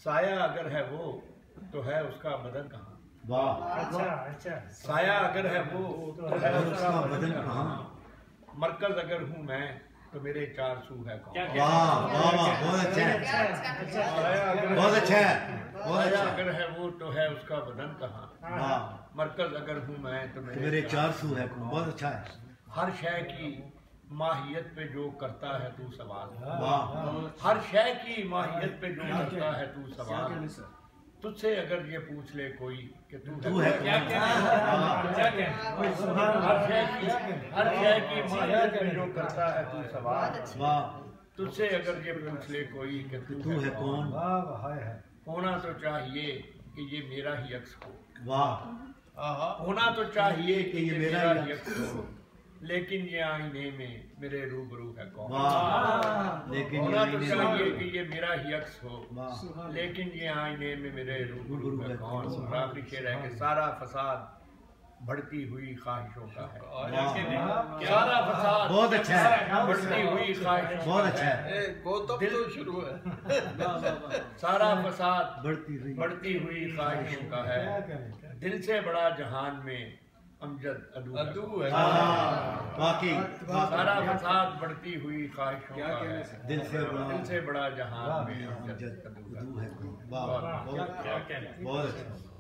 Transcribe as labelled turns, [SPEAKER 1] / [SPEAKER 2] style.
[SPEAKER 1] سایہ اگر ہے وہ تو ہے اس کا بدن کہاں؟
[SPEAKER 2] واہ
[SPEAKER 3] اچھا
[SPEAKER 1] سایہ اگر ہے وہ تو ہے اس کا بدن کہاں؟ مرکز اگر ہوں میں تو میرے چار سو ہے کون؟
[SPEAKER 2] واہ واہ واہ بہت اچھا ہے بہت اچھا ہے
[SPEAKER 1] سایہ اگر ہے وہ تو ہے اس کا بدن کہاں؟
[SPEAKER 2] واہ
[SPEAKER 1] مرکز اگر ہوں میں تو
[SPEAKER 2] میرے چار سو ہے کون؟ بہت اچھا ہے
[SPEAKER 1] ہر شے کی ماہیت پہ جو کرتا ہے تو سوال،
[SPEAKER 2] واہ
[SPEAKER 1] ہر شے کی ماہیت پہ جو کرتا ہے تو سوال، تجھ سے اگر یہ پوچھ لے کوئی کہ
[SPEAKER 2] تو ہے
[SPEAKER 1] ہر شے کی ماہیت پہ جو کرتا ہے تو سوال،
[SPEAKER 2] واہ
[SPEAKER 1] تجھ سے اگر یہ پوچھ لے کوئی کہ
[SPEAKER 2] تو ہے کون؟
[SPEAKER 1] ہونا تو چاہیے کہ یہ میرا ہی عکس ہو،
[SPEAKER 2] واہ
[SPEAKER 1] ہونا تو چاہیے کہ یہ میرا ہی عکس ہو، لیکن یہ آئینے میں میرے روبرو ہے کون؟
[SPEAKER 2] واہ لیکن
[SPEAKER 1] ہونا تو
[SPEAKER 2] یہ
[SPEAKER 1] چاہیے کہ یہ میرا ہی عکس ہو،
[SPEAKER 2] واہ
[SPEAKER 1] لیکن یہ آئینے میں میرے روبرو ہے کون؟ اور آخری شعر ہے کہ سارا فساد بڑھتی ہوئی خواہشوں کا ہے، سارا فساد
[SPEAKER 2] بہت اچھا ہے
[SPEAKER 1] بڑھتی ہوئی خواہشوں
[SPEAKER 2] بہت
[SPEAKER 1] کا
[SPEAKER 2] اچھا
[SPEAKER 1] ہے،
[SPEAKER 2] ہے
[SPEAKER 1] دل شروع ہے سارا فساد
[SPEAKER 2] بڑھتی ہوئی
[SPEAKER 1] بڑھتی ہوئی خواہشوں کا ہے، دل سے بڑا جہان میں امجد عدو ہے،
[SPEAKER 2] واقعی
[SPEAKER 1] سارا فساد بڑھتی ہوئی خواہشوں کا ہے،
[SPEAKER 2] دل سے
[SPEAKER 1] بڑا جہان میں امجد
[SPEAKER 2] امجد
[SPEAKER 1] عدو ہے۔
[SPEAKER 2] عدو ہے واہ بہت اچھا